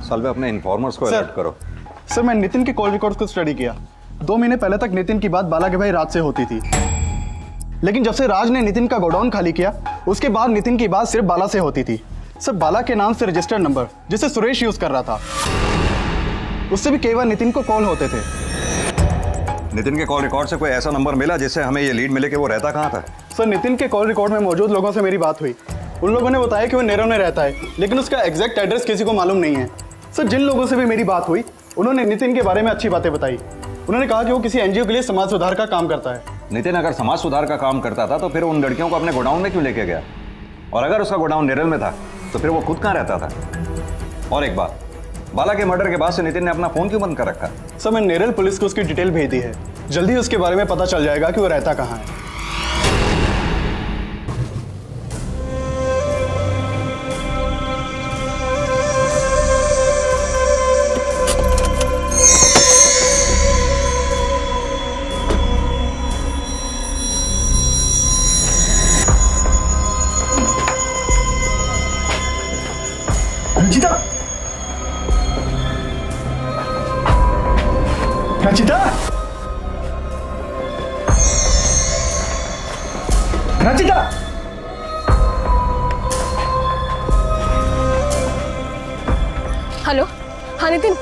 सालवे अपने इन्फॉर्मर्स को अलर्ट करो। सर मैं नितिन के कॉल रिकॉर्ड्स को स्टडी किया। 2 महीने पहले तक नितिन की बात बाला के भाई राज से होती थी, लेकिन जब से राज ने नितिन का गोडाउन खाली किया उसके बाद नितिन की बात सिर्फ बाला से होती थी। सर बाला के नाम से रजिस्टर्ड नंबर जिसे सुरेश यूज कर रहा था, उससे भी कई बार नितिन को कॉल होते थे। नितिन के कॉल रिकॉर्ड से कोई ऐसा नंबर मिला जिससे हमें ये लीड मिले कि वो रहता कहाँ था? सर नितिन के कॉल रिकॉर्ड में मौजूद लोगों से मेरी बात हुई। उन लोगों ने बताया कि वो नेरव में रहता है, लेकिन उसका एग्जैक्ट एड्रेस किसी को मालूम नहीं है। सर जिन लोगों से भी मेरी बात हुई उन्होंने नितिन के बारे में अच्छी बातें बताई। उन्होंने कहा कि वो किसी एनजीओ के लिए समाज सुधार का काम करता है। नितिन अगर समाज सुधार का काम करता था तो फिर उन लड़कियों को अपने गोडाउन में क्यों लेके गया? और अगर उसका गोडाउन नेरल में था तो फिर वो खुद कहाँ रहता था? और एक बात, बाला के मर्डर के बाद से नितिन ने अपना फोन क्यों बंद कर रखा? सर मैं नेरल पुलिस को उसकी डिटेल भेज दी है, जल्दी उसके बारे में पता चल जाएगा कि वो रहता कहाँ है। रंजिता, रंजिता, रंजिता, हेलो। हाँ नितिन,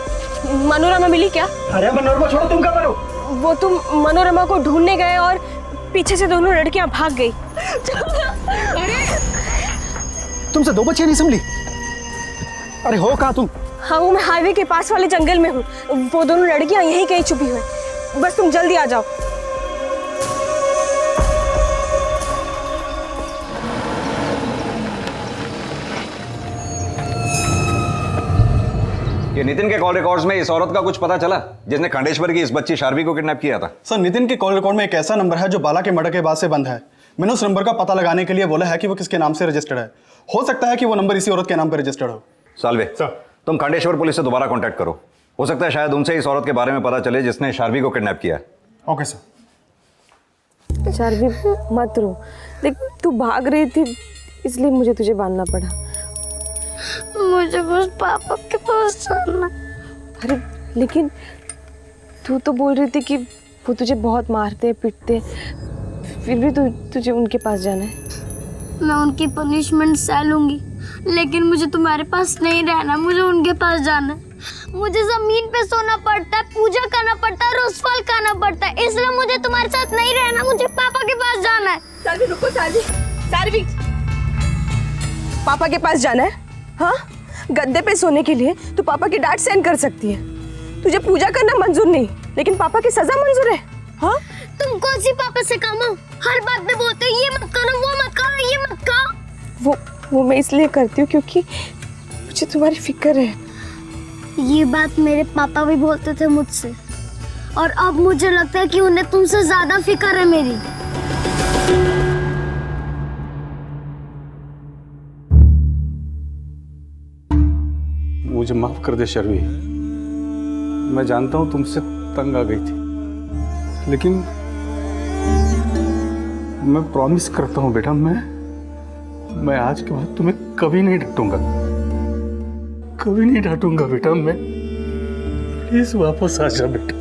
मनोरमा मिली क्या? अरे मनोरमा छोड़ो, तुम कहाँ पर हो? वो तुम मनोरमा को ढूंढने गए और पीछे से दोनों लड़कियां भाग गई। अरे तुमसे 2 बच्चियां नहीं संभली? अरे हो कहाँ तुम? हाँ वो मैं हाईवे के पास वाले जंगल में हूँ। वो दोनों लड़कियां यहीं कहीं छुपी हुई, बस तुम जल्दी आ जाओ। ये नितिन के कॉल रिकॉर्ड्स में इस औरत का कुछ पता चला जिसने खंडेश्वर की इस बच्ची शार्वी को किडनैप किया था? सर नितिन के कॉल रिकॉर्ड में एक ऐसा नंबर है जो बाला के मर्डर के बाद से बंद है। मैंने उस नंबर का पता लगाने के लिए बोला है कि वो किसके नाम से रजिस्टर्ड है। हो सकता है कि वो नंबर इसी औरत के नाम पर रजिस्टर्ड हो। सालवे सर, तुम खंडेश्वर पुलिस से दोबारा कांटेक्ट करो। हो सकता है शायद उनसे इस औरत के बारे में पता चले जिसने शार्वी को किडनैप किया। Okay sir. शार्वी मत रो, देख तू भाग रही थी इसलिए मुझे तुझे बांधना पड़ा। मुझे बस पापा के पास जाना। अरे लेकिन तू तो बोल रही थी कि वो तुझे बहुत मारते पीटते, फिर भी तुझे उनके पास जाना है। मैं उनकी पनिशमेंट सह लूंगी, लेकिन मुझे तुम्हारे पास नहीं रहना, मुझे उनके पास जाना है। मुझे जमीन पे सोना पड़ता है, पूजा करना पड़ता है, रोज फल खाना पड़ता है, इसलिए मुझे तुम्हारे साथ नहीं रहना, मुझे पापा के पास जाना है। सारवी रुको, सारवी, सारवी, पापा के पास जाना है? हाँ, गद्दे पे सोने के लिए तू पापा की डांट सहन कर सकती है, तुझे पूजा करना मंजूर नहीं, लेकिन पापा की सजा मंजूर है। हाँ, तुम कौन सी पापा से कम हो? हर बात में बोलते हो ये मत करो, वो मत करो, ये मत करो। वो मैं इसलिए करती हूँ क्योंकि मुझे तुम्हारी फिक्र है। ये बात मेरे पापा भी बोलते थे मुझसे, और अब मुझे लगता है कि उन्हें तुमसे ज्यादा फिक्र है मेरी। मुझे माफ कर दे शर्वी, मैं जानता हूं तुमसे तंग आ गई थी, लेकिन मैं प्रॉमिस करता हूं बेटा, मैं आज के बाद तुम्हें कभी नहीं डांटूंगा, कभी नहीं डांटूंगा बेटा। मैं प्लीज वापस आ जा बेटा।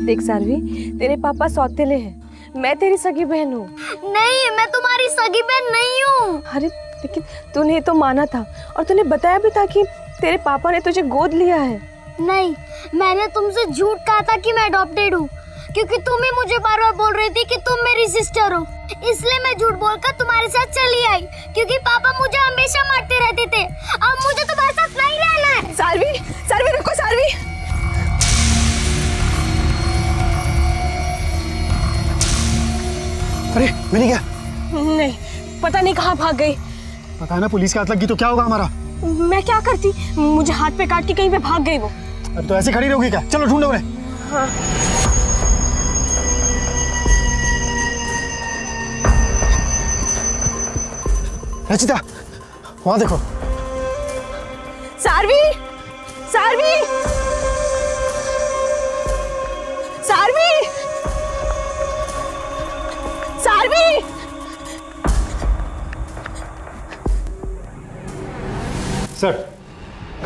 देख सारवी, तेरे पापा सौतेले हैं, मैं तेरी सगी बहन हूँ। नहीं, मैं तुम्हारी सगी बहन नहीं हूँ। अरे लेकिन तूने तो माना था और तूने बताया भी था कि तेरे पापा ने तुझे गोद लिया है। नहीं, मैंने तुमसे झूठ कहा था कि मैं अडॉप्टेड हूँ, क्योंकि तुम ही मुझे बार बार बोल रही थी कि तुम मेरी सिस्टर हो, इसलिए मैं झूठ बोलकर तुम्हारे साथ चली आई, क्योंकि पापा मुझे हमेशा मारते रहते थे। अब मुझे तुम्हारे साथ नहीं रहना है। सारवी, सारवी रुको, सारवी। अरे मिल गया? नहीं, पता नहीं कहाँ भाग गई। पता है ना, पुलिस के हाथ लगी तो क्या होगा हमारा? मैं क्या करती, मुझे हाथ पे काट के कहीं पे भाग गई वो। अब तो ऐसे खड़ी रहोगी क्या? चलो ढूंढो उन्हें। हाँ। रचिता, वहां देखो। सारवी, सारवी, सारवी, सारवी,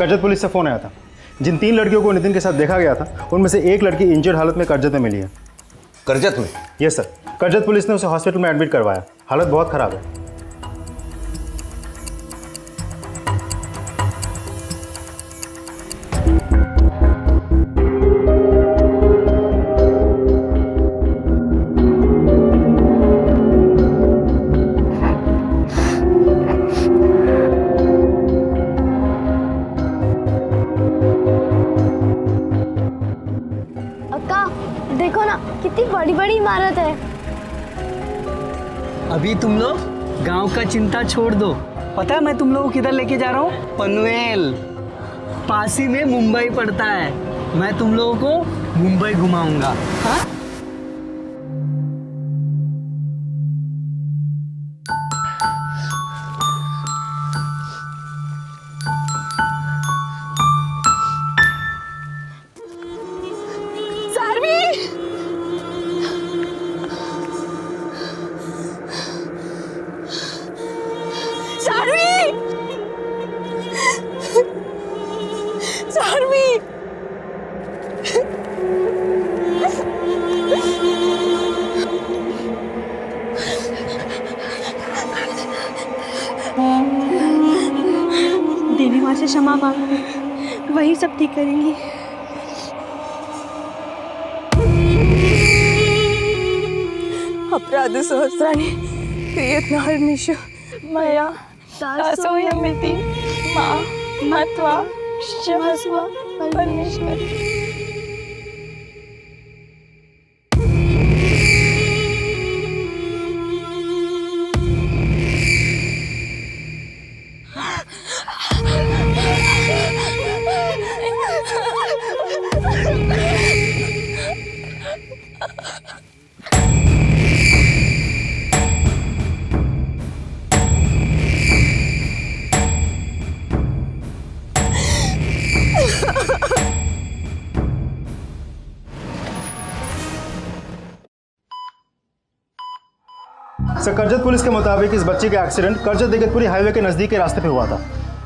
करजत पुलिस से फ़ोन आया था। जिन 3 लड़कियों को नितिन के साथ देखा गया था उनमें से एक लड़की इंजर्ड हालत में करजत में मिली है। करजत में? यस सर, करजत पुलिस ने उसे हॉस्पिटल में एडमिट करवाया। हालत बहुत ख़राब है। अक्का देखो ना, कितनी बड़ी बड़ी इमारत है। अभी तुम लोग गांव का चिंता छोड़ दो। पता है मैं तुम लोगों को किधर लेके जा रहा हूँ? पनवेल। पास ही में मुंबई पड़ता है। मैं तुम लोगों को मुंबई घुमाऊंगा। हाँ? देवी माँ से क्षमा मांगो, वही सब ठीक करेंगी। अपराध सहस्राणि क्रियत्नहर्निशु मया दासोऽयमिति मां मत्वा क्षमस्व परमेश्वर। सर, करजत पुलिस के मुताबिक इस बच्चे का एक्सीडेंट करजत इगतपुरी हाईवे के नज़दीक के रास्ते पे हुआ था।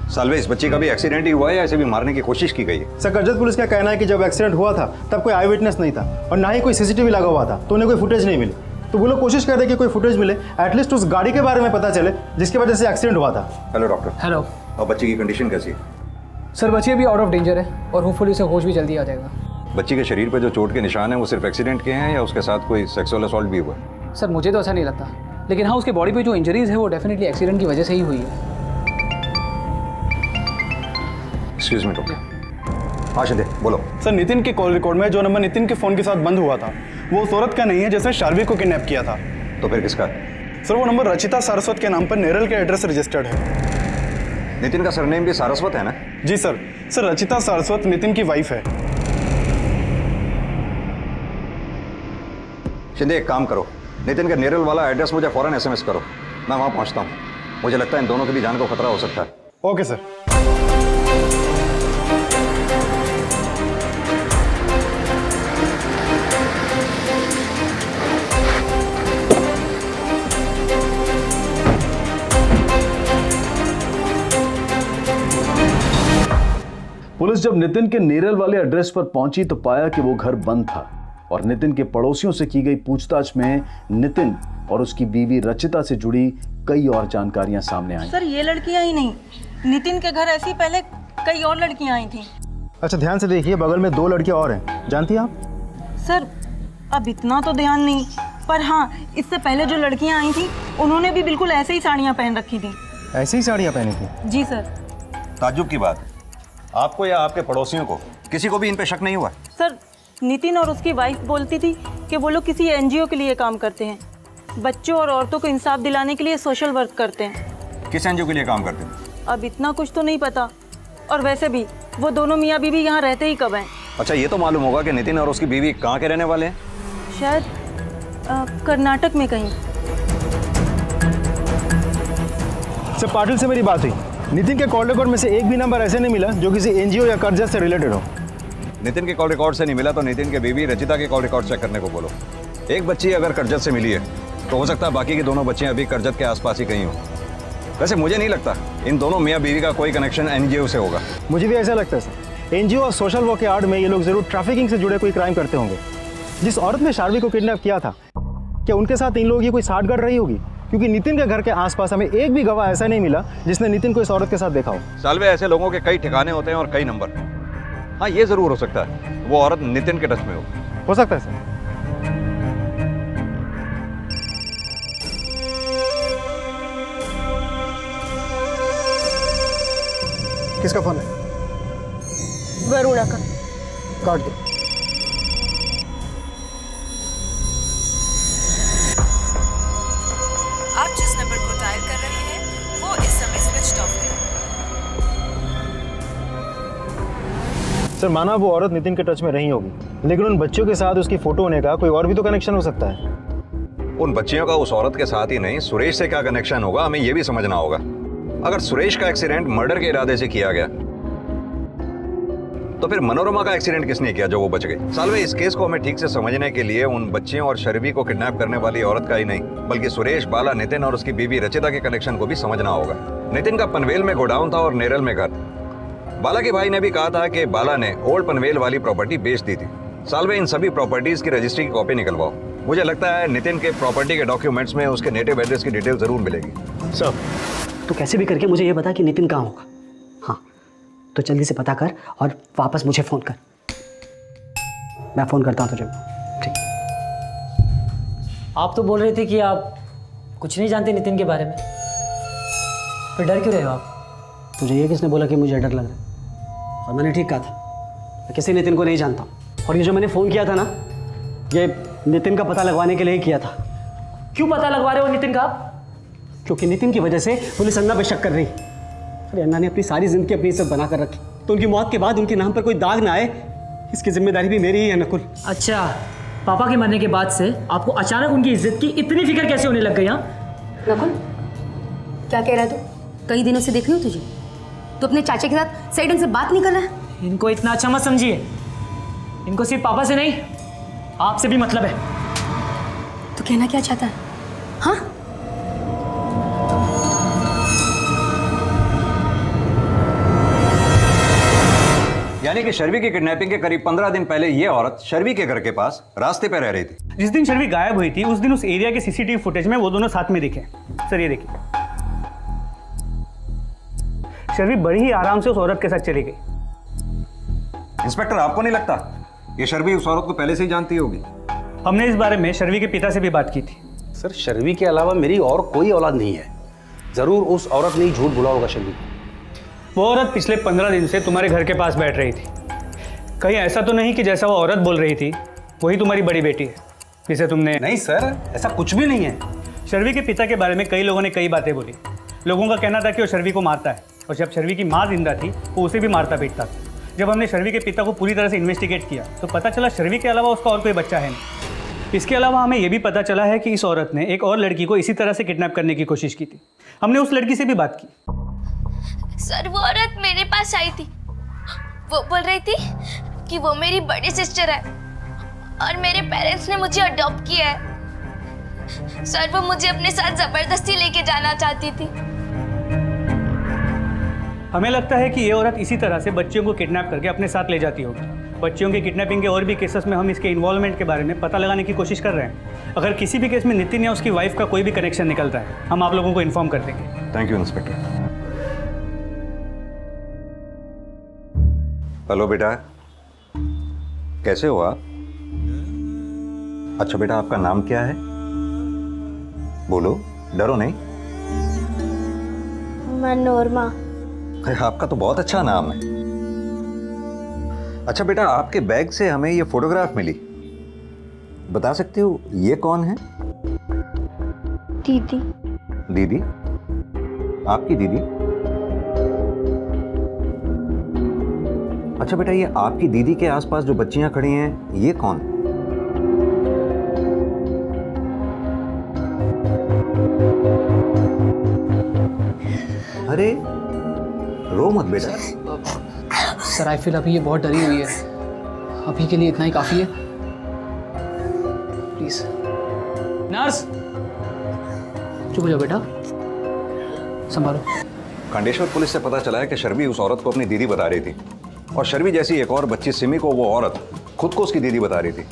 सालवे, इस बच्चे का भी एक्सीडेंट ही हुआ है या इसे भी मारने की कोशिश की गई है? सर, करजत पुलिस का कहना है कि जब एक्सीडेंट हुआ था तब कोई आई विटनेस नहीं था और ना ही कोई सीसीटीवी लगा हुआ था, तो उन्हें कोई फुटेज नहीं मिली। तो वो लोग कोशिश कर रहे हैं कि कोई फुटेज मिले, एटलीस्ट उस गाड़ी के बारे में पता चले जिसकी वजह से एक्सीडेंट हुआ था। Hello doctor. हेलो। और बच्ची की कंडीशन कैसी है? सर बच्ची अभी आउट ऑफ डेंजर है और होपफुली उसे होश भी जल्दी आ जाएगा। बच्ची के शरीर पे जो चोट के निशान है वो सिर्फ एक्सीडेंट के हैं या उसके साथ कोई सेक्सुअल असॉल्ट भी हुआ? सर मुझे तो ऐसा नहीं लगता, लेकिन हाँ उसके बॉडी पे जो इंजरीज है वो डेफिनेटली एक्सीडेंट की वजह से ही हुई है। Excuse me doctor. हाँ शिंदे, बोलो। सर, नितिन के कॉल रिकॉर्ड में जो नंबर नितिन के फ़ोन के साथ बंद हुआ था वो उस औरत का नहीं है जिसने शार्वी को किडनैप किया था। तो फिर किसका? सर, वो नंबर रचिता सारस्वत के नाम पर नेरल के एड्रेस रजिस्टर्ड है। नितिन का सरनेम भी सारस्वत है ना? जी सर। सर, रचिता सारस्वत नितिन की वाइफ है। शिंदे, एक काम करो, नितिन का नेरल वाला एड्रेस मुझे फौरन एसएमएस करो, मैं वहाँ पहुँचता हूँ। मुझे लगता है इन दोनों की भी जान को खतरा हो सकता है। Okay sir. पुलिस जब नितिन के नेरल वाले एड्रेस पर पहुंची तो पाया कि वो घर बंद था और नितिन के पड़ोसियों से की गई पूछताछ में नितिन और उसकी बीवी रचिता से जुड़ी कई और जानकारियां सामने आई। सर, ये लड़कियां ही नहीं, नितिन के घर ऐसी पहले कई और लड़कियां आई थी। अच्छा, ध्यान से देखिए, बगल में 2 लड़कियां और हैं, जानती हैं आप? सर, अब इतना तो ध्यान नहीं, पर हाँ इससे पहले जो लड़कियां आई थी उन्होंने भी बिल्कुल ऐसे ही साड़ियाँ पहन रखी थी। ऐसी ही साड़ियाँ पहनी थी? जी सर। ताज्जुब की बात है, आपको या आपके पड़ोसियों को किसी को भी इन पे शक नहीं हुआ? सर, नितिन और उसकी वाइफ बोलती थी कि वो लोग किसी एनजीओ के लिए काम करते हैं, बच्चों और औरतों को इंसाफ दिलाने के लिए सोशल वर्क करते हैं। किस एनजीओ के लिए काम करते हैं? अब इतना कुछ तो नहीं पता, और वैसे भी वो दोनों मियाँ बीवी यहाँ रहते ही कब हैं? अच्छा, ये तो मालूम होगा कि नितिन और उसकी बीवी कहाँ के रहने वाले हैं? शायद कर्नाटक में कहीं। सर, पाटिल से मेरी बात हुई। नितिन के कॉल रिकॉर्ड में से एक भी नंबर ऐसे नहीं मिला जो किसी एनजीओ या करजत से रिलेटेड हो। नितिन के कॉल रिकॉर्ड से नहीं मिला तो नितिन के बीवी रचिता के कॉल रिकॉर्ड चेक करने को बोलो। एक बच्ची अगर करजत से मिली है तो हो सकता है बाकी की दोनों बच्चियां अभी करजत के आसपास ही कहीं हो। वैसे मुझे नहीं लगता इन दोनों मियाँ बीवी का कोई कनेक्शन एनजीओ से होगा। मुझे भी ऐसा लगता है सर, एनजीओ और सोशल वर्क के आड़ में ये लोग जरूर ट्रैफिकिंग से जुड़े कोई क्राइम करते होंगे। जिस औरत ने शार्वी को किडनैप किया था, क्या उनके साथ इन लोगों की कोई साठगांठ रही होगी? क्योंकि नितिन के घर के आसपास हमें एक भी गवाह ऐसा नहीं मिला जिसने नितिन को इस औरत के साथ देखा हो। सालवे, ऐसे लोगों के कई ठिकाने होते हैं और कई नंबर। हाँ, ये जरूर हो सकता है वो औरत नितिन के टच में हो सकता है सर। किसका फोन है? वरुणा का। काट दो। आप जिस नंबर को डायल कर रहे हैं वो इस समय स्विच ऑफ है। सर माना वो औरत नितिन के टच में रही होगी, लेकिन उन बच्चों के साथ उसकी फोटो होने का कोई और भी तो कनेक्शन हो सकता है। उन बच्चियों का उस औरत के साथ ही नहीं, सुरेश से क्या कनेक्शन होगा हमें यह भी समझना होगा। अगर सुरेश का एक्सीडेंट मर्डर के इरादे से किया गया तो फिर मनोरमा का एक्सीडेंट किसने किया जो वो बच गई? सालवे, इस केस को हमें ठीक से समझने के लिए उन बच्चियों और शर्वी को किडनैप करने वाली औरत का ही नहीं, बल्कि सुरेश, बाला, नितिन और उसकी बीवी रचिता के कनेक्शन को भी समझना होगा। नितिन का पनवेल में गोडाउन था और नेरल में घर। बाला के भाई ने भी कहा था कि बाला ने ओल्ड पनवेल वाली प्रॉपर्टी बेच दी थी। सालवे, इन सभी प्रॉपर्टीज की रजिस्ट्री की कॉपी निकलवाओ। मुझे लगता है नितिन के प्रॉपर्टी के डॉक्यूमेंट्स में उसके नेटिव एड्रेस की डिटेल जरूर मिलेगी। सर, तो कैसे भी करके मुझे ये बता कि नितिन कहाँ होगा। हाँ, तो जल्दी से पता कर और वापस मुझे फ़ोन कर। मैं फ़ोन करता हूँ तुझे। ठीक। आप तो बोल रहे थे कि आप कुछ नहीं जानते नितिन के बारे में, फिर डर क्यों रहे हो आप? तुझे ये किसने बोला कि मुझे डर लग रहा है? और मैंने ठीक कहा था, मैं किसी नितिन को नहीं जानता हूँ। और ये जो मैंने फ़ोन किया था ना, ये नितिन का पता लगवाने के लिए ही किया था। क्यों पता लगवा रहे हो नितिन का आप? क्योंकि नितिन की वजह से पुलिस अन्ना पे शक कर रही। अरे अन्ना ने अपनी सारी जिंदगी अपनी इज्जत बना कर रखी, तो उनकी मौत के बाद उनके नाम पर कोई दाग ना आए, इसकी जिम्मेदारी भी मेरी ही है नकुल। अच्छा, पापा के मरने के बाद से आपको अचानक उनकी इज्जत की इतनी फिक्र कैसे होने लग गई? नकुल, क्या कह रहा है तू? कई दिनों से देख रही हूँ तुझे, तो अपने चाचा के साथ सही ढंग से बात नहीं कर रहा है। इनको इतना अच्छा मत समझिए, इनको सिर्फ पापा से नहीं आपसे भी मतलब है। तो कहना क्या चाहता है? हाँ, यानी कि शर्वी की किडनैपिंग के करीब 15 दिन पहले ये औरत शर्वी के घर के पास रास्ते पे रह रही थी। जिस दिन शर्वी गायब हुई थी उस दिन उस एरिया के सीसीटीवी फुटेज में वो दोनों साथ में दिखे। सर ये देखिए, शर्वी बड़ी ही आराम से उस औरत के साथ चली गई। इंस्पेक्टर, आपको नहीं लगता ये शर्वी उस औरत को पहले से ही जानती होगी? हमने इस बारे में शर्वी के पिता से भी बात की थी। सर, शर्वी के अलावा मेरी और कोई औलाद नहीं है। जरूर उस औरत ने ही झूठ बोला होगा शर्वी को। वो औरत पिछले 15 दिन से तुम्हारे घर के पास बैठ रही थी। कहीं ऐसा तो नहीं कि जैसा वो औरत बोल रही थी वही तुम्हारी बड़ी बेटी है जिसे तुमने? नहीं सर, ऐसा कुछ भी नहीं है। शर्वी के पिता के बारे में कई लोगों ने कई बातें बोली। लोगों का कहना था कि वो शर्वी को मारता है, और जब शर्वी की माँ जिंदा थी वो उसे भी मारता पीटता था। जब हमने शर्वी के पिता को पूरी तरह से इन्वेस्टिगेट किया तो पता चला शर्वी के अलावा उसका और कोई बच्चा है नहीं। इसके अलावा हमें यह भी पता चला है कि इस औरत ने एक और लड़की को इसी तरह से किडनैप करने की कोशिश की थी। हमने उस लड़की से भी बात की। सर, वो औरत मेरे पास आई थी। वो बोल रही थी कि वो मेरी बड़ी सिस्टर है और मेरे पेरेंट्स ने मुझे अडॉप्ट किया है। सर, वो मुझे अपने साथ जबरदस्ती लेके जाना चाहती थी। हमें लगता है कि ये औरत इसी तरह से बच्चियों को किडनैप करके अपने साथ ले जाती होगी। बच्चियों की किडनैपिंग के और भी केसेस में हम इसके इन्वॉल्वमेंट के बारे में पता लगाने की कोशिश कर रहे हैं। अगर किसी भी केस में नितिन या उसकी वाइफ का कोई भी कनेक्शन निकलता है हम आप लोगों को इन्फॉर्म कर देंगे। Thank you inspector. हेलो बेटा, कैसे हो आप? अच्छा बेटा, आपका नाम क्या है? बोलो, डरो नहीं। मनोरमा। अरे आपका तो बहुत अच्छा नाम है। अच्छा बेटा, आपके बैग से हमें ये फोटोग्राफ मिली, बता सकते हो ये कौन है? दीदी। दीदी? आपकी दीदी? अच्छा बेटा, ये आपकी दीदी के आसपास जो बच्चियां खड़ी हैं ये कौन? अरे रो मत बेटा। सर, आई फील अभी ये बहुत डरी हुई है, अभी के लिए इतना ही काफ़ी है। प्लीज नर्स, चुप हो जाओ बेटा। संभालो। खंडेश्वर पुलिस से पता चला है कि शर्वी उस औरत को अपनी दीदी बता रही थी, और शर्वी जैसी एक और बच्ची सिमी को वो औरत खुद को उसकी दीदी बता रही थी,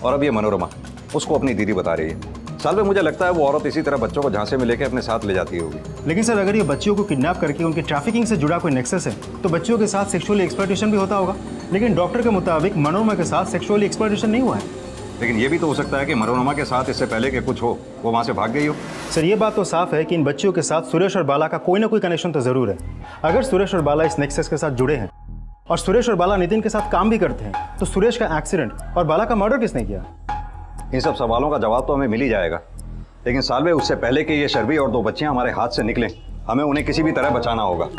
और अब ये मनोरमा उसको अपनी दीदी बता रही है। साल में मुझे लगता है वो औरत इसी तरह बच्चों को झांसे में लेकर अपने साथ ले जाती होगी। लेकिन सर, अगर ये बच्चियों को किडनैप करके उनकी ट्रैफिकिंग से जुड़ा कोई नेक्सस है तो बच्चियों के साथ सेक्सुअली एक्सप्लॉयटेशन भी होता होगा। लेकिन डॉक्टर के मुताबिक मनोरमा के साथ सेक्सुअली एक्सप्लॉयटेशन नहीं हुआ है। लेकिन ये भी तो हो सकता है कि मनोरमा के साथ इससे पहले कि कुछ हो वो वहाँ से भाग गई हो। सर, ये बात तो साफ है कि इन बच्चियों के साथ सुरेश और बाला का कोई ना कोई कनेक्शन तो जरूर है। अगर सुरेश और बाला इस नेक्सस के साथ जुड़े हैं और सुरेश और बाला नितिन के साथ काम भी करते हैं, तो सुरेश का एक्सीडेंट और बाला का मर्डर किसने किया? इन सब सवालों का जवाब तो हमें मिल ही जाएगा, लेकिन सालवे उससे पहले कि ये शर्वी और 2 बच्चियां हमारे हाथ से निकलें, हमें उन्हें किसी भी तरह बचाना होगा।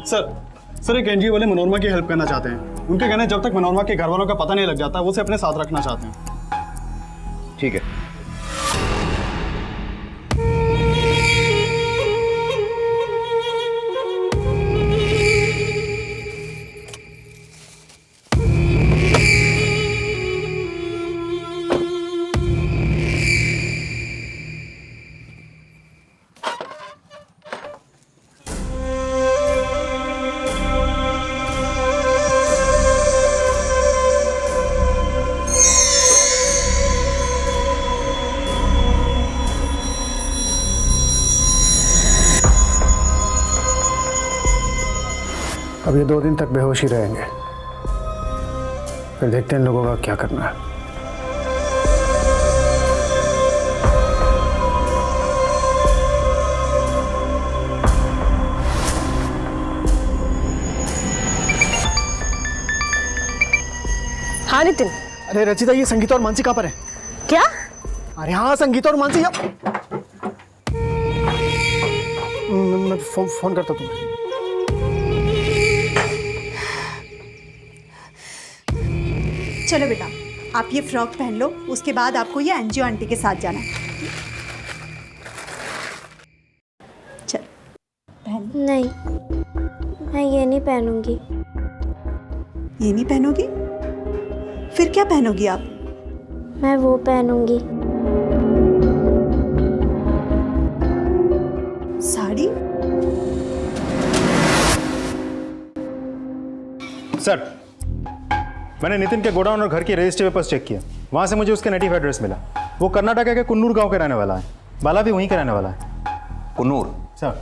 सर एक एनजीओ वाले मनोरमा की हेल्प करना चाहते हैं। उनके कहना है जब तक मनोरमा के घर वालों का पता नहीं लग जाता वो उसे अपने साथ रखना चाहते हैं। ठीक है। अब ये 2 दिन तक बेहोश ही रहेंगे, फिर देखते हैं इन लोगों का क्या करना है। हाँ नितिन। अरे रचिता, ये संगीता और मानसी कहाँ पर है? क्या? अरे हाँ, संगीता और मानसी। मैं फोन करता हूँ तुम्हें। चलो बेटा, आप ये फ्रॉक पहन लो, उसके बाद आपको ये एनजीओ आंटी के साथ जाना है। चल पहन। नहीं, मैं ये नहीं पहनूंगी। ये नहीं पहनोगी? फिर क्या पहनोगी आप? मैं वो पहनूंगी। साड़ी? सर, मैंने नितिन के गोडाउन और घर के रजिस्ट्री पेपर्स चेक किया। वहाँ से मुझे उसका नेटिव एड्रेस मिला। वो कर्नाटक के कुन्नूर गांव के रहने वाला है। बाला भी वहीं का रहने वाला है। कुन्नूर? सर,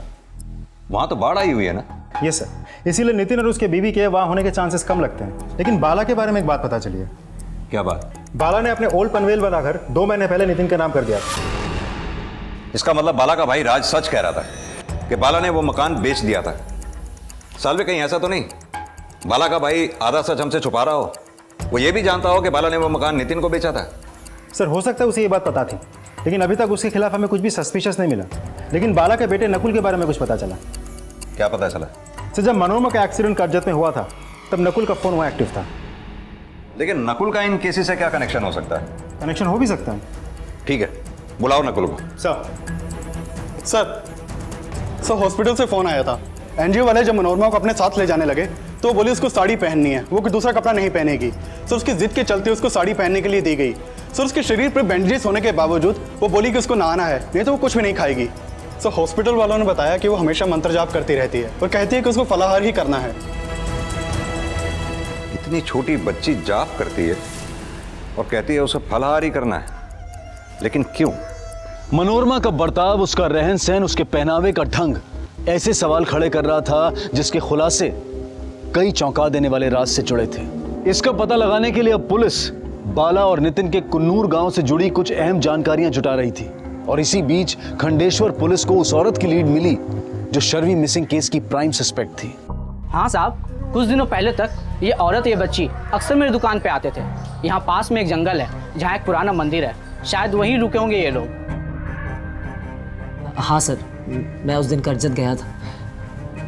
वहाँ तो बाढ़ आई हुई है ना? यस सर, इसीलिए नितिन और उसके बीवी के वहाँ होने के चांसेस कम लगते हैं। लेकिन बाला के बारे में एक बात पता चली है। क्या बात? बाला ने अपने ओल्ड पनवेल वाला घर 2 महीने पहले नितिन के नाम कर दिया। इसका मतलब बाला का भाई राज सच कह रहा था कि बाला ने वो मकान बेच दिया था। सालवे, कहीं ऐसा तो नहीं बाला का भाई आधा सच हमसे छुपा रहा हो? वो ये भी जानता हो कि बाला ने वो मकान नितिन को बेचा था? सर, हो सकता है उसे ये बात पता थी, लेकिन अभी तक उसके खिलाफ हमें कुछ भी सस्पिशियस नहीं मिला। लेकिन बाला के बेटे नकुल के बारे में कुछ पता चला। क्या पता चला? सर, जब मनोरमा का एक्सीडेंट कर्जत में हुआ था तब नकुल का फोन वहाँ एक्टिव था। लेकिन नकुल का इन केसेस से क्या कनेक्शन हो सकता है? कनेक्शन हो भी सकता है। ठीक है, बुलाओ नकुल को। सर हॉस्पिटल से फोन आया था। एनजीओ वाले जब मनोरमा को अपने साथ ले जाने लगे तो बोली उसको साड़ी पहननी है, वो कोई दूसरा कपड़ा नहीं पहनेगी। सर उसकी जिद के चलते उसको साड़ी पहनने के लिए दी गई। सर उसके शरीर पर बैंडेजेस होने के बावजूद वो बोली कि उसको नहाना है, नहीं तो वो कुछ भी नहीं खाएगी। सर हॉस्पिटल वालों ने बताया कि वो हमेशा मंत्र जाप करती रहती है और कहती है कि उसको फलाहार ही करना है। इतनी छोटी बच्ची जाप करती है और कहती है उसे फलाहार ही करना है, लेकिन क्यों? मनोरमा का बर्ताव, उसका रहन सहन, उसके पहनावे का ढंग ऐसे सवाल खड़े कर रहा था जिसके खुलासे कई चौंका देने वाले राज से जुड़े थे। इसका पता लगाने के लिए अब पुलिस बाला और नितिन के कुन्नूर गांव से जुड़ी कुछ अहम जानकारियां जुटा रही थी। और इसी बीच खंडेश्वर पुलिस को उस औरत की लीड मिली जो शर्वी मिसिंग केस की प्राइम सस्पेक्ट थी। हाँ साहब, कुछ दिनों पहले तक ये औरत ये बच्ची अक्सर मेरी दुकान पे आते थे। यहाँ पास में एक जंगल है जहाँ एक पुराना मंदिर है, शायद वहीं रुके होंगे ये लोग। हाँ सर, मैं उस दिन कर्जत गया था।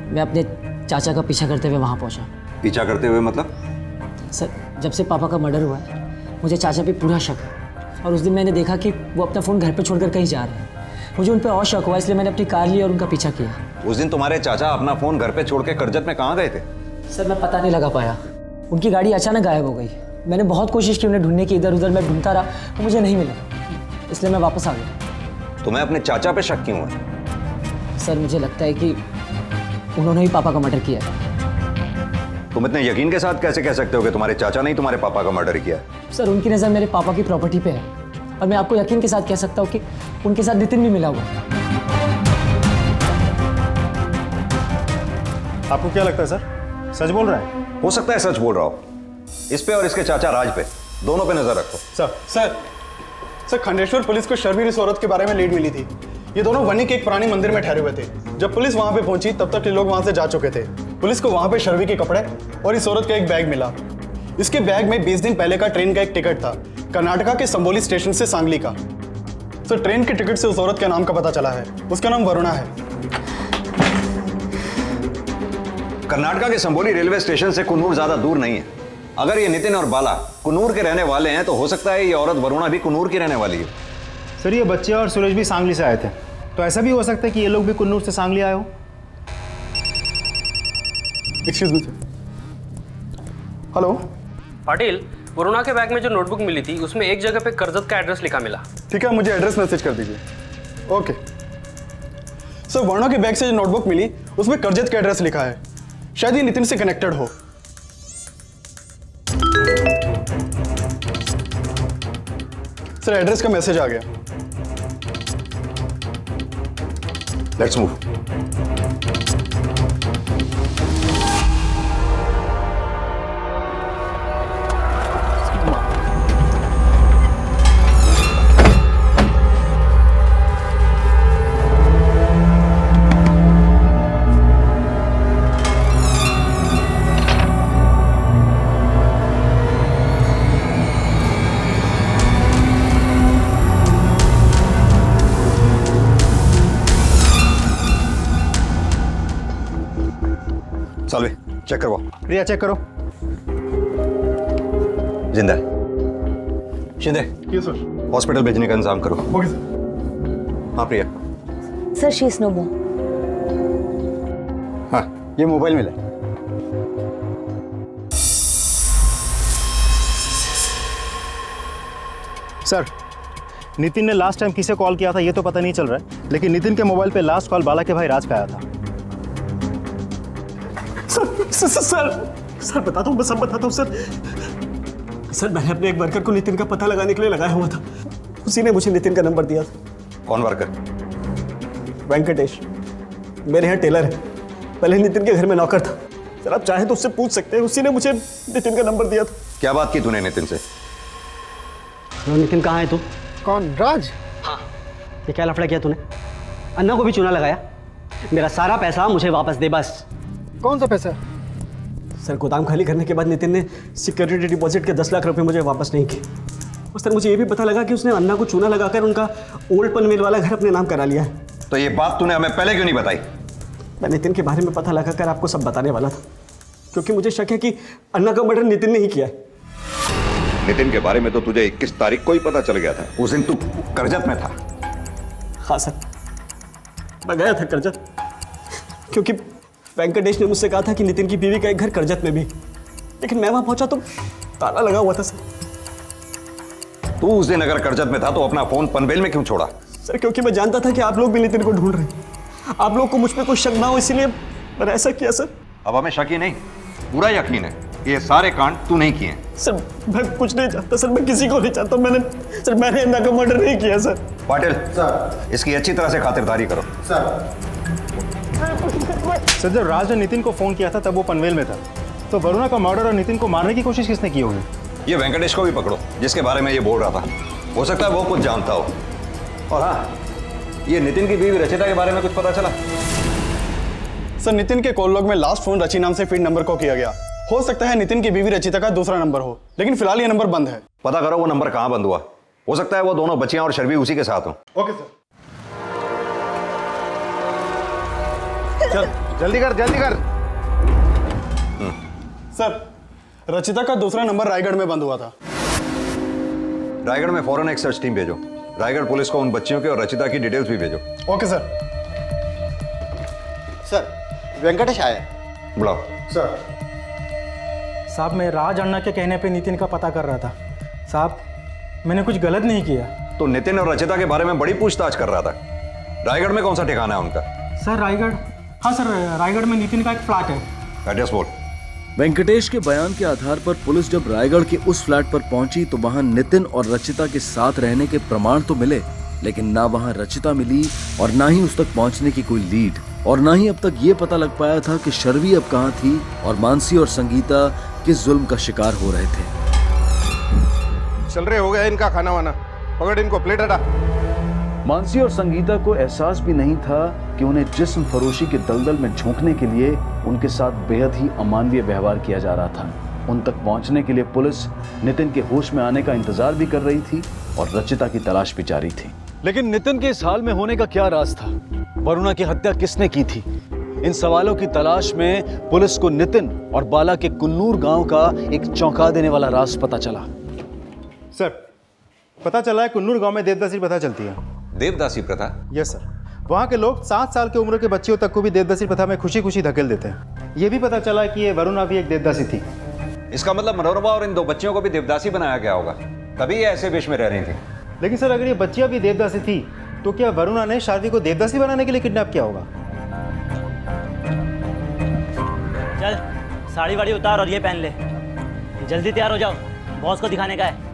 मैं अपने चाचा का पीछा करते हुए वहाँ पहुँचा। पीछा करते हुए मतलब? सर, जब से पापा का मर्डर हुआ है मुझे चाचा पे पूरा शक है, और उस दिन मैंने देखा कि वो अपना फ़ोन घर पे छोड़कर कहीं जा रहे हैं। मुझे उन पर और शक हुआ, इसलिए मैंने अपनी कार ली और उनका पीछा किया। उस दिन तुम्हारे चाचा अपना फ़ोन घर पे छोड़ के कर्जत में कहाँ गए थे? सर, मैं पता नहीं लगा पाया। उनकी गाड़ी अचानक गायब हो गई। मैंने बहुत कोशिश की उन्हें ढूंढने की, इधर उधर मैं ढूंढता रहा, वो मुझे नहीं मिला, इसलिए मैं वापस आ गया। तुम्हें अपने चाचा पे शक क्यों है? सर मुझे लगता है कि उन्होंने ही पापा का मर्डर किया है। तुम इतने यकीन के साथ कैसे कह सकते हो कि तुम्हारे चाचा ने ही तुम्हारे पापा का मर्डर किया? सर उनकी नज़र मेरे पापा की प्रॉपर्टी पे है और मैं आपको यकीन के साथ कह सकता हूँ कि उनके साथ नितिन भी मिला हुआ है। आपको क्या लगता है सर, सच बोल रहा है? हो सकता है सच बोल रहा हो। इस पे और इसके चाचा राज पे, दोनों पे नजर रखो। सर खंडेश्वर पुलिस को शर्वीर इस औरत के बारे में लीड मिली थी। ये दोनों वनी के एक पुराने मंदिर में ठहरे हुए थे। जब पुलिस वहां पे पहुंची तब तक ये लोग वहां से जा चुके थे। पुलिस को वहां पे शर्वी के कपड़े और इस औरत का एक बैग मिला। इसके बैग में 20 दिन पहले का ट्रेन का एक टिकट था, कर्नाटका के संबोली स्टेशन से सांगली का। सर ट्रेन के टिकट से उस औरत के नाम का पता चला है, उसका नाम वरुणा है। कर्नाटका के संबोली रेलवे स्टेशन से कुन्नूर ज्यादा दूर नहीं है। अगर ये नितिन और बाला कुन्नूर के रहने वाले हैं तो हो सकता है ये औरत वरुणा भी कुन्नूर की रहने वाली है। सर ये बच्चे और सूरज भी सांगली से आए थे, तो ऐसा भी हो सकता है कि ये लोग भी कुन्नूर से सांगली आए हो। Excuse me sir. Hello Patil, Varuna के बैग में जो नोटबुक मिली थी उसमें एक जगह पे करजत का एड्रेस लिखा मिला। ठीक है, मुझे एड्रेस मैसेज कर दीजिए। ओके सर, वरुणा के बैग से जो नोटबुक मिली उसमें करजत का एड्रेस लिखा है। शायद ये नितिन से कनेक्टेड हो। सर एड्रेस का मैसेज आ गया। Let's move. सालवे चेक करवाओ। प्रिया चेक करो। जिंदा है। Shinde yes sir. हॉस्पिटल भेजने का इंतजाम करो। Okay sir. हाँ प्रिया। सर शी इज नो मोर। हाँ ये मोबाइल मिला। सर नितिन ने लास्ट टाइम किसे कॉल किया था ये तो पता नहीं चल रहा है, लेकिन नितिन के मोबाइल पे लास्ट कॉल बाला के भाई राज का आया था। सर बताता हूँ, मैं सब बताता हूँ सर मैंने अपने एक वर्कर को नितिन का पता लगाने के लिए लगाया हुआ था। उसी ने मुझे नितिन का नंबर दिया था। कौन वर्कर? वेंकटेश, मेरे यहाँ टेलर है, पहले नितिन के घर में नौकर था। सर आप चाहें तो उससे पूछ सकते हैं, उसी ने मुझे नितिन का नंबर दिया था। क्या बात की तूने नितिन से? नितिन कहाँ है तू? कौन? राज? हाँ। ये क्या लफड़ा किया तूने? अन्ना को भी चूना लगाया? मेरा सारा पैसा मुझे वापस दे बस। कौन सा पैसा? सर गोदाम खाली करने के बाद नितिन ने सिक्योरिटी डिपॉजिट के 10 लाख रुपए मुझे वापस नहीं किए। और सर मुझे ये भी पता लगा कि उसने अन्ना को चूना लगाकर उनका ओल्ड पनवेल वाला घर अपने नाम करा लिया है। तो ये बात तूने हमें पहले क्यों नहीं बताई? मैं नितिन के बारे में पता लगाकर आपको सब बताने वाला था, क्योंकि मुझे शक है कि अन्ना का मर्डर नितिन ने ही किया है। नितिन के बारे में तो तुझे 21 तारीख को ही पता चल गया था। उस दिन तू करजत में था। हाँ सर, मैं गया था करजत, क्योंकि वेंकटेश ने मुझसे कहा था कि नितिन की बीवी का एक घर करजत में भी, लेकिन मैं वहां पहुंचा तो ताला लगा हुआ था सर। तू उस दिन अगर करजत में था तो अपना फोन पनवेल में क्यों छोड़ा? सर क्योंकि मैं जानता था कि आप लोग भी नितिन को ढूंढ रहे हैं, आप लोग को मुझ पर कोई शक ना हो, इसीलिए मैंने ऐसा किया सर। अब हमें शक ही नहीं, पूरा यकीन है कि ये सारे कांड तू नहीं किए। सर मैं कुछ नहीं जानता सर, मैं किसी को नहीं जानता। मैंने अन्ना का मर्डर नहीं किया सर। पाटिल सर, इसकी अच्छी तरह से खातिरदारी करो। सर जब राज ने नितिन को फोन किया था तब वो पनवेल में था, तो वरुणा का मर्डर और नितिन को मारने की कोशिश किसने की होगी? ये वेंकटेश को भी पकड़ो जिसके बारे में ये बोल रहा था। हो सकता है वो कुछ जानता हो। और हाँ, ये नितिन की बीवी रचिता के बारे में कुछ पता चला? सर नितिन के कॉल लॉग में लास्ट फोन रची नाम से फीड नंबर को किया गया। हो सकता है नितिन की बीवी रचिता का दूसरा नंबर हो, लेकिन फिलहाल ये नंबर बंद है। पता करो वो नंबर कहाँ बंद हुआ। हो सकता है वो दोनों बच्चियां और शर्वी उसी के साथ हो। Okay sir. चल जल्दी कर जल्दी कर। सर रचिता का दूसरा नंबर रायगढ़ में बंद हुआ था। रायगढ़ में फौरन एक सर्च टीम भेजो। रायगढ़ पुलिस को उन बच्चियों की और रचिता की डिटेल्स भी भेजो। Okay sir. सर वेंकटेश आए। बुलाओ। सर साहब मैं राज अन्ना के कहने पे नितिन का पता कर रहा था। साहब मैंने कुछ गलत नहीं किया। तो नितिन और रचिता के बारे में बड़ी पूछताछ कर रहा था। रायगढ़ में कौन सा ठिकाना है उनका? सर रायगढ़, हाँ सर रायगढ़ में नितिन का एक फ्लैट है। एड्रेस बोल। वेंकटेश के बयान के आधार पर पुलिस जब रायगढ़ के उस फ्लैट पर पहुंची तो वहां नितिन और रचिता के साथ रहने के प्रमाण तो मिले, लेकिन ना वहां रचिता मिली और ना ही उस तक पहुंचने की कोई लीड, और ना ही अब तक ये पता लग पाया था कि शर्वी अब कहां थी और मानसी और संगीता किस जुल्म का शिकार हो रहे थे। चल रहे हो गया इनका खाना वाना, पकड़ इनको, प्लेट हटा। मानसी और संगीता को एहसास भी नहीं था कि उन्हें जिस्म फरोशी के दलदल में झोंकने के लिए उनके साथ बेहद ही अमानवीय व्यवहार किया जा रहा था। उन तक पहुंचने के लिए पुलिस नितिन के होश में आने का इंतजार भी कर रही थी और रचिता की तलाश भी जारी थी। लेकिन नितिन के इस हाल में होने का क्या राज था? वरुणा की हत्या किसने की थी? इन सवालों की तलाश में पुलिस को नितिन और बाला के कुन्नूर गांव का एक चौंका देने वाला राज पता चला। सर, पता चला है कुन्नूर गांव में देवदासी प्रथा चलती है। देवदासी प्रथा? Yes sir. वहाँ के लोग 7 साल की उम्र के बच्चियों तक को भी देवदासी प्रथा में खुशी खुशी धकेल देते हैं। ये भी पता चला कि ये वरुणा भी एक देवदासी थी। इसका मतलब मनोरमा और इन 2 बच्चियों को भी देवदासी बनाया गया होगा, तभी ये ऐसे वेश में रह रही थी। लेकिन सर अगर ये बच्चियां भी देवदासी थी तो क्या वरुणा ने शार्वी को देवदासी बनाने के लिए किडनैप किया होगा? चल साड़ी वाड़ी उतार और ये पहन ले, जल्दी तैयार हो जाओ, बॉस को दिखाने का है।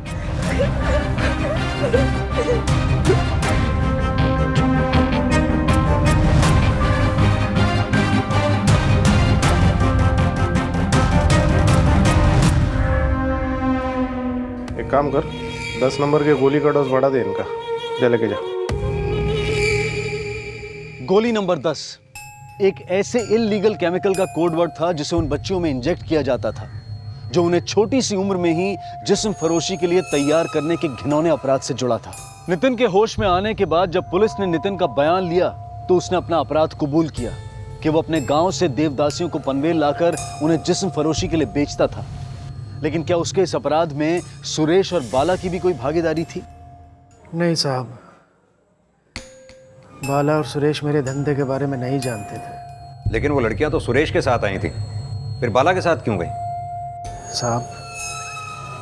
एक काम कर, 10 नंबर के गोली का डोज बढ़ा दे इनका, जा लेके जा। गोली नंबर 10 एक ऐसे इल्लीगल केमिकल का कोड वर्ड था जिसे उन बच्चियों में इंजेक्ट किया जाता था, जो उन्हें छोटी सी उम्र में ही जिस्म फरोशी के लिए तैयार करने के घिनौने अपराध से जुड़ा था। नितिन के होश में आने के बाद जब पुलिस ने नितिन का बयान लिया तो उसने अपना अपराध कबूल किया कि वो अपने गांव से देवदासियों को पनवेल लाकर उन्हें जिस्म फरोशी के लिए बेचता था। लेकिन क्या उसके इस अपराध में सुरेश और बाला की भी कोई भागीदारी थी? नहीं साहब, बाला और सुरेश मेरे धंधे के बारे में नहीं जानते थे। लेकिन वो लड़कियां तो सुरेश के साथ आई थी, फिर बाला के साथ क्यों गई? साहब,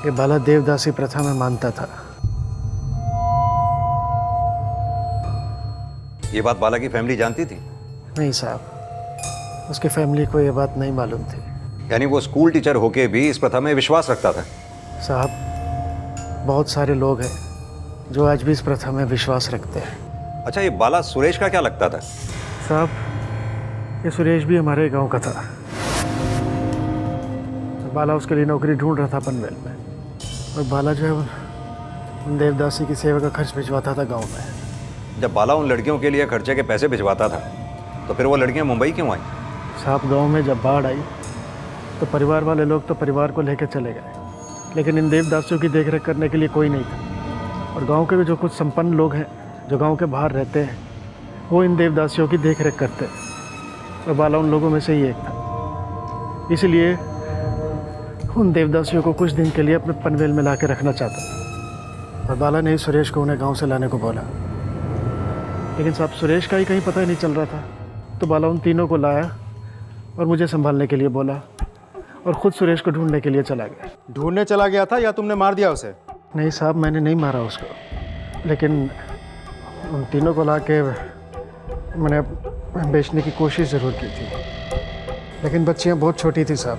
ये बाला देवदासी प्रथा में मानता था। ये बात बाला की फैमिली जानती थी? नहीं साहब, उसकी फैमिली को ये बात नहीं मालूम थी। यानी वो स्कूल टीचर होके भी इस प्रथा में विश्वास रखता था? साहब, बहुत सारे लोग हैं जो आज भी इस प्रथा में विश्वास रखते हैं। अच्छा, ये बाला सुरेश का क्या लगता था? साहब, ये सुरेश भी हमारे गांव का था। बाला उसके लिए नौकरी ढूंढ रहा था पनवेल में, और बाला जो है उन देवदासी की सेवा का खर्च भिजवाता था गांव में। जब बाला उन लड़कियों के लिए खर्चे के पैसे भिजवाता था तो फिर वो लड़कियां मुंबई क्यों आई? साहब, गांव में जब बाढ़ आई तो परिवार वाले लोग तो परिवार को लेकर चले गए, लेकिन इन देवदासियों की देखरेख करने के लिए कोई नहीं था। और गांव के भी जो कुछ संपन्न लोग हैं जो गांव के बाहर रहते हैं, वो इन देवदासियों की देखरेख करते हैं, और बाला उन लोगों में से ही एक था। इसलिए उन देवदासियों को कुछ दिन के लिए अपने पनवेल में ला के रखना चाहता था, और बाला ने ही सुरेश को उन्हें गाँव से लाने को बोला। लेकिन साहब, सुरेश का ही कहीं पता ही नहीं चल रहा था, तो बाला उन तीनों को लाया और मुझे संभालने के लिए बोला, और ख़ुद सुरेश को ढूंढने के लिए चला गया। ढूंढने चला गया था या तुमने मार दिया उसे? नहीं साहब, मैंने नहीं मारा उसको, लेकिन उन तीनों को ला के मैंने बेचने की कोशिश ज़रूर की थी। लेकिन बच्चियाँ बहुत छोटी थी साहब,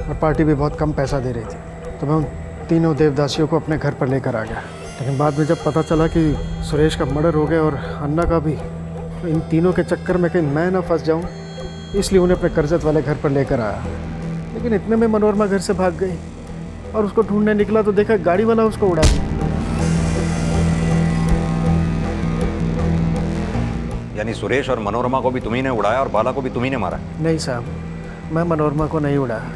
और पार्टी भी बहुत कम पैसा दे रही थी, तो मैं उन तीनों देवदासियों को अपने घर पर लेकर आ गया। लेकिन बाद में जब पता चला कि सुरेश का मर्डर हो गया और अन्ना का भी, तो इन तीनों के चक्कर में कहीं मैं ना फंस जाऊँ, इसलिए उन्हें अपने कर्जत वाले घर पर लेकर आया। लेकिन इतने में मनोरमा घर से भाग गई, और उसको ढूंढने निकला तो देखा गाड़ी वाला उसको उड़ा दिया। यानी सुरेश और मनोरमा को भी तुम्ही ने उड़ाया और बाला को भी तुम्ही ने मारा? नहीं साहब, मैं मनोरमा को नहीं उड़ाया,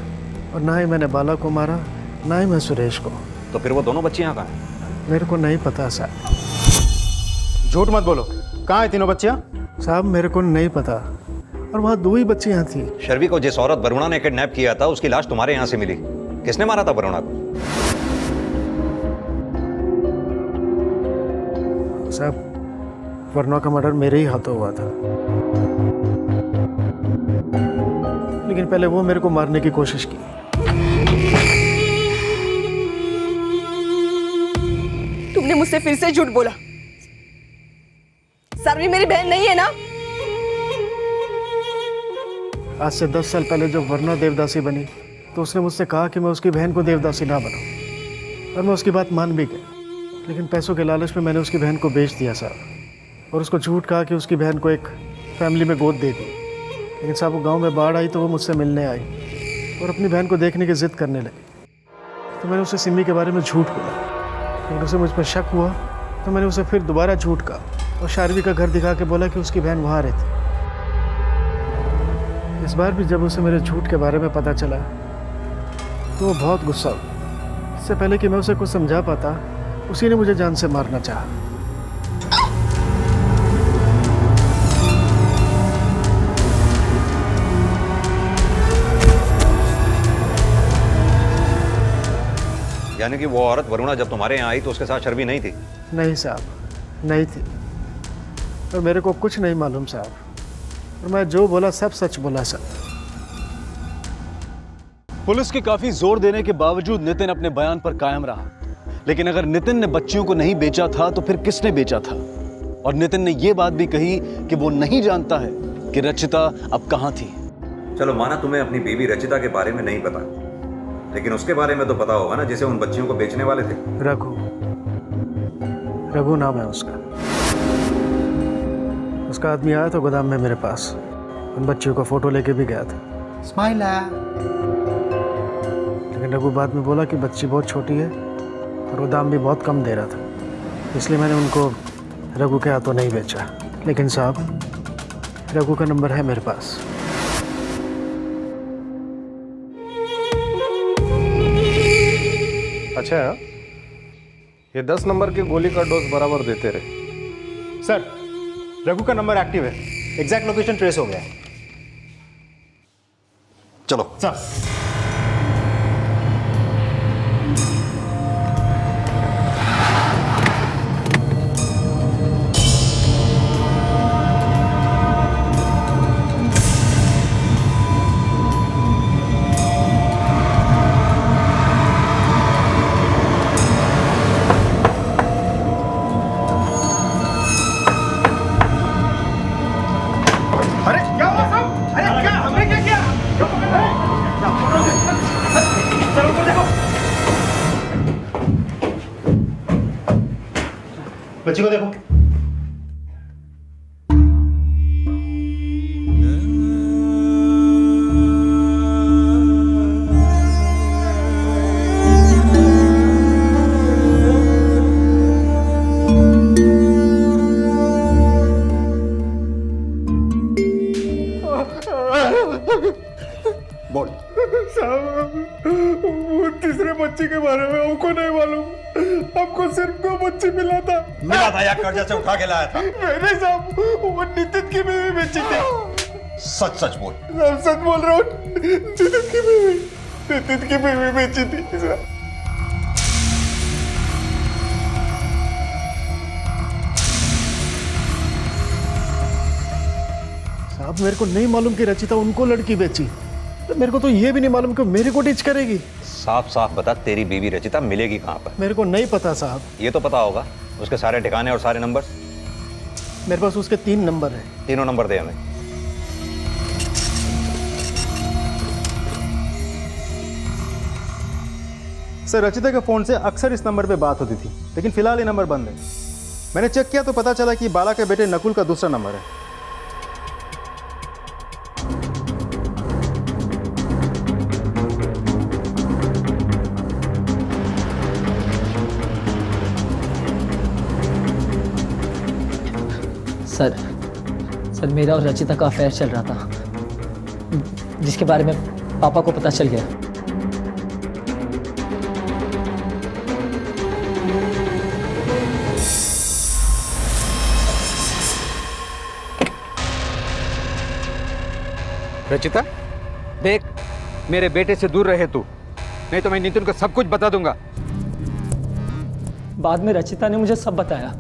और ना ही मैंने बाला को मारा, ना ही मैं सुरेश को। तो फिर वो दोनों बच्चियां कहाँ हैं? मेरे को नहीं पता साहब। झूठ मत बोलो, कहाँ है तीनों बच्चियाँ? साहब, मेरे को नहीं पता, और वहाँ 2 ही बच्चियाँ थी। शर्वी को जिस औरत वरुणा ने किडनैप किया था उसकी लाश तुम्हारे यहाँ से मिली, किसने मारा था वरुणा को? साहब, वरुणा का मर्डर मेरे ही हाथों हुआ था, लेकिन पहले वो मेरे को मारने की कोशिश की। तुमने मुझसे फिर से झूठ बोला। सर्वी मेरी बहन नहीं है ना? आज से 10 साल पहले जब वरना देवदासी बनी तो उसने मुझसे कहा कि मैं उसकी बहन को देवदासी ना बनाऊं, और मैं उसकी बात मान भी गया। लेकिन पैसों के लालच में मैंने उसकी बहन को बेच दिया साहब, और उसको झूठ कहा कि उसकी बहन को एक फैमिली में गोद दे दी। लेकिन साहब वो गाँव में बाढ़ आई तो वो मुझसे मिलने आई और अपनी बहन को देखने की ज़िद करने लगी। तो मैंने उसे सिमी के बारे में झूठ बोला, लेकिन उसे मुझ पर शक हुआ तो मैंने उसे फिर दोबारा झूठ कहा और शारवी का घर दिखा के बोला कि उसकी बहन वहाँ रहती। इस बार भी जब उसे मेरे झूठ के बारे में पता चला तो वो बहुत गुस्सा हुआ। इससे पहले कि मैं उसे कुछ समझा पाता उसी ने मुझे जान से मारना चाहा। यानी कि वो औरत वरुणा जब तुम्हारे यहाँ आई तो उसके साथ शर्वी नहीं थी? नहीं साहब, नहीं थी। और मेरे को कुछ नहीं मालूम साहब, और मैं जो बोला सब सच बोला साहब। पुलिस के काफी जोर देने के बावजूद नितिन अपने बयान पर कायम रहा। लेकिन अगर नितिन ने बच्चियों को नहीं बेचा था तो फिर किसने बेचा था? और नितिन ने यह बात भी कही कि वो नहीं जानता है कि रचिता अब कहां थी। चलो माना तुम्हें अपनी बीवी रचिता के बारे में नहीं पता, लेकिन उसके बारे में तो पता होगा ना जिसे उन बच्चियों को बेचने वाले थे। रघु नाम है उसका। उसका आदमी आया था गोदाम में मेरे पास, उन बच्चियों का फोटो लेके भी गया था। लेकिन रघु बाद में बोला कि बच्ची बहुत छोटी है और वो दाम भी बहुत कम दे रहा था, इसलिए मैंने उनको रघु के हाथों नहीं बेचा। लेकिन साहब रघु का नंबर है मेरे पास। अच्छा, ये 10 नंबर के गोली का डोज बराबर देते रहे। सर रघु का नंबर एक्टिव है, एग्जैक्ट लोकेशन ट्रेस हो गया है। चलो सर। बच्ची को देखो। बोल। वो तीसरे बच्चे के बारे में हमको नहीं मालूम, हमको सिर्फ 2 बच्चे मिला था। मिला था या कर्जा से उठा के लाया था? नहीं साहब, वो नितिन की बीवी बेची थी। सच सच बोल। मैं सच बोल रहा हूँ, नितिन की बीवी बेची थी। साहब मेरे को नहीं मालूम कि रचिता उनको लड़की बेची, तो मेरे को तो ये भी नहीं मालूम कि मेरे को टीच करेगी। साफ साफ बता, तेरी बीवी रचिता मिलेगी कहाँ पर? मेरे को नहीं पता साहब। ये तो पता होगा, उसके सारे ठिकाने और सारे नंबर। मेरे पास उसके 3 नंबर हैं। तीनों नंबर दे हमें। सर रचिता के फ़ोन से अक्सर इस नंबर पे बात होती थी, लेकिन फिलहाल ये नंबर बंद है। मैंने चेक किया तो पता चला कि बाला के बेटे नकुल का दूसरा नंबर है। सर मेरा और रचिता का अफेयर चल रहा था, जिसके बारे में पापा को पता चल गया। रचिता देख, मेरे बेटे से दूर रहे तू, नहीं तो मैं नितिन को सब कुछ बता दूंगा। बाद में रचिता ने मुझे सब बताया,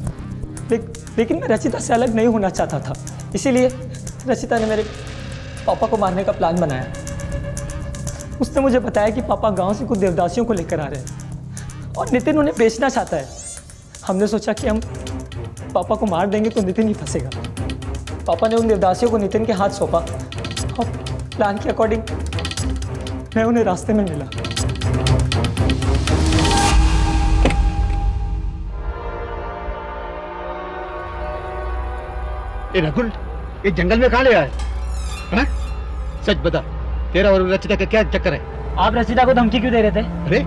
लेकिन मैं रचिता से अलग नहीं होना चाहता था, इसीलिए रचिता ने मेरे पापा को मारने का प्लान बनाया। उसने मुझे बताया कि पापा गांव से कुछ देवदासियों को लेकर आ रहे हैं और नितिन उन्हें बेचना चाहता है। हमने सोचा कि हम पापा को मार देंगे तो नितिन ही फंसेगा। पापा ने उन देवदासियों को नितिन के हाथ सौंपा प्लान के अकॉर्डिंग मैं उन्हें रास्ते में मिला। ए नकुल, ये जंगल में कहाँ ले आए? हाँ? सच बता, तेरा और रचिता का क्या चक्कर है? आप रचिता को धमकी क्यों दे रहे थे? अरे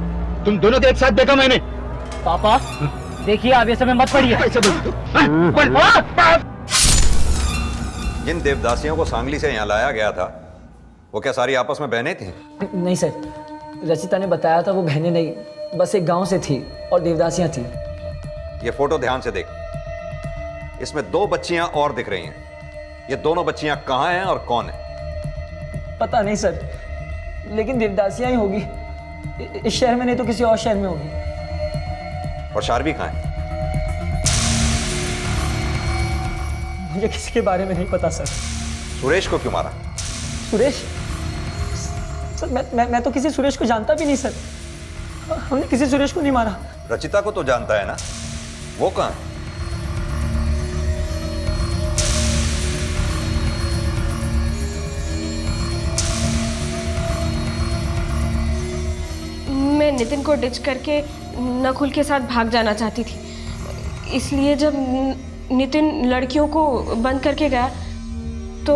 तुम दोनों को एक साथ देखा मैंने। पापा देखिए, आप ये सब में मत पड़िए। जिन देवदासियों को सांगली से यहाँ लाया गया था, वो क्या सारी आपस में बहनें थीं? नहीं सर, रचिता ने बताया था वो बहनें नहीं, बस एक गांव से थी और देवदासियां थी। ये फोटो ध्यान से देख, इसमें 2 बच्चियां और दिख रही हैं। ये दोनों बच्चियां कहाँ हैं और कौन है? पता नहीं सर, लेकिन देवदासियां ही होगी। इस शहर में नहीं तो किसी और शहर में होगी। और शार्वी कहाँ है? मुझे किसी के बारे में नहीं पता सर। सुरेश को क्यों मारा? सुरेश? सर मैं तो किसी सुरेश को जानता भी नहीं सर। हमने किसी सुरेश को नहीं मारा। रचिता को तो जानता है ना, वो कहाँ है? मैं नितिन को डिच करके नकुल के साथ भाग जाना चाहती थी, इसलिए जब नितिन लड़कियों को बंद करके गया तो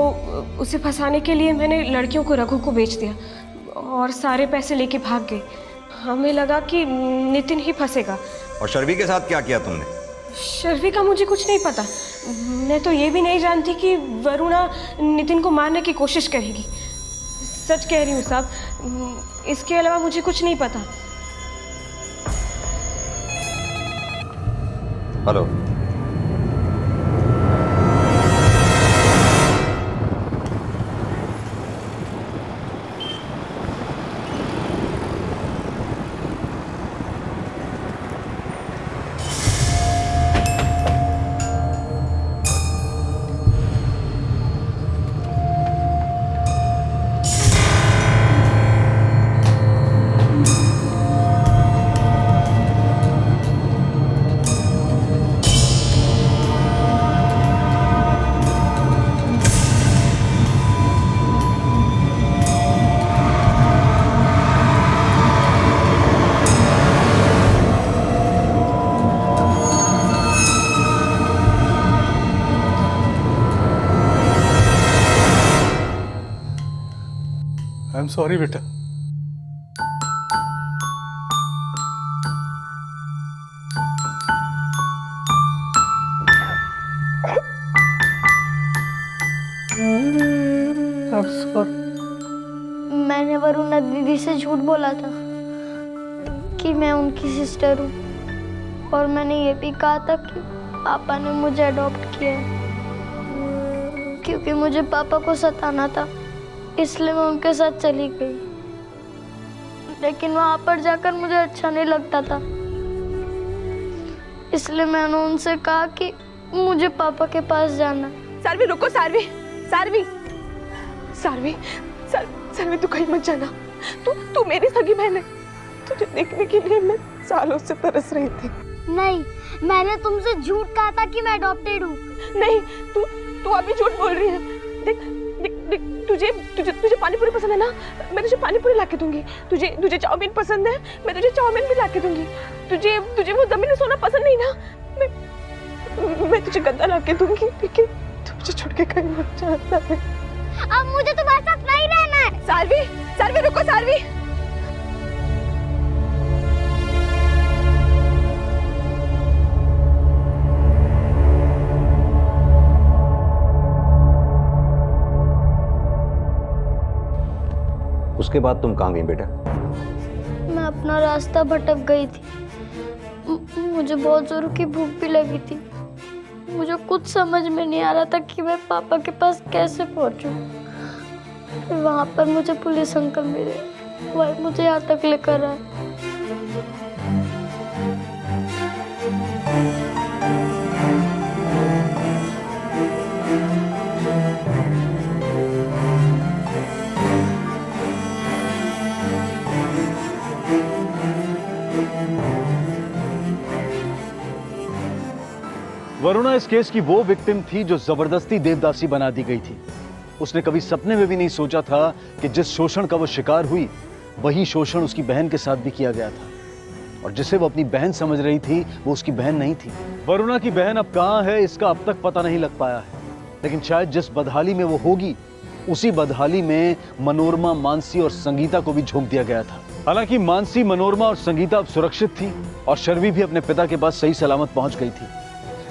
उसे फंसाने के लिए मैंने लड़कियों को रघु को बेच दिया और सारे पैसे लेके भाग गए। हमें लगा कि नितिन ही फंसेगा। और शर्वी के साथ क्या किया तुमने? शर्वी का मुझे कुछ नहीं पता। मैं तो ये भी नहीं जानती कि वरुणा नितिन को मारने की कोशिश करेगी। सच कह रही हूँ साहब, इसके अलावा मुझे कुछ नहीं पता। हेलो, आई एम सॉरी बेटा। मैंने वरुणा दीदी से झूठ बोला था कि मैं उनकी सिस्टर हूँ, और मैंने ये भी कहा था कि पापा ने मुझे अडॉप्ट किया है, क्योंकि मुझे पापा को सताना था, इसलिए मैं उनके साथ चली गई। लेकिन वहाँ पर जाकर मुझे अच्छा नहीं लगता था, इसलिए मैंने उनसे कहा कि मुझे पापा के पास जाना। सारवी रुको, सारवी सारवी सारवी सारवी तू कहीं मत जाना। तू मेरी सगी बहन है, तुझे देखने के लिए मैं सालों से तरस रही थी। नहीं, मैंने तुमसे झूठ कहा था कि मैं अडॉप्टेड हूँ। नहीं, तू अभी झूठ बोल रही है। देख तुझे पानी पूरी पसंद है ना, मैं तुझे पानी पूरी ला के दूंगी। तुझे चाउमीन पसंद है, मैं तुझे चाउमीन भी ला के दूंगी। तुझे वो जमीन में सोना पसंद नहीं ना, मैं तुझे गद्दा ला के दूंगी, लेकिन तुझे छोड़ के कहीं मत जाना है। अब मुझे तुम्हारे साथ नहीं रहना है। सारवी रुको, सारवी। उसके बाद तुम कहाँ गई बेटा? मैं अपना रास्ता भटक गई थी। मुझे बहुत जोरों की भूख भी लगी थी। मुझे कुछ समझ में नहीं आ रहा था कि मैं पापा के पास कैसे पहुंचूं। वहां पर मुझे पुलिस अंकल मिले, वही मुझे यहाँ तक लेकर आए। वरुणा इस केस की वो विक्टिम थी जो जबरदस्ती देवदासी बना दी गई थी। उसने कभी सपने में भी नहीं सोचा था कि जिस शोषण का वो शिकार हुई वही शोषण उसकी बहन के साथ भी किया गया था, और जिसे वो अपनी बहन समझ रही थी वो उसकी बहन नहीं थी। वरुणा की बहन अब कहाँ है इसका अब तक पता नहीं लग पाया है, लेकिन शायद जिस बदहाली में वो होगी उसी बदहाली में मनोरमा, मानसी और संगीता को भी झोंक दिया गया था। हालांकि मानसी, मनोरमा और संगीता अब सुरक्षित थी और शर्वी भी अपने पिता के पास सही सलामत पहुंच गई थी,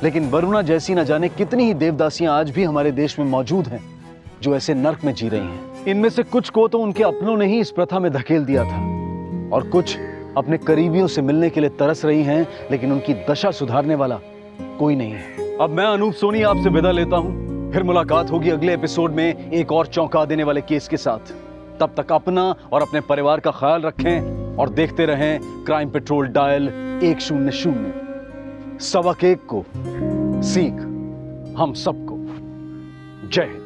लेकिन वरुणा जैसी न जाने कितनी ही देवदासियां आज भी हमारे देश में मौजूद हैं जो ऐसे नर्क में जी रही हैं। इनमें से कुछ को तो उनके अपनों ने ही इस प्रथा में धकेल दिया था और कुछ अपने करीबियों से मिलने के लिए तरस रही हैं, लेकिन उनकी दशा सुधारने वाला कोई नहीं है। अब मैं अनूप सोनी आपसे विदा लेता हूं, फिर मुलाकात होगी अगले एपिसोड में एक और चौंका देने वाले केस के साथ। तब तक अपना और अपने परिवार का ख्याल रखें और देखते रहें क्राइम पेट्रोल डायल 100। 1:15 को सीख हम सबको। जय हिंद।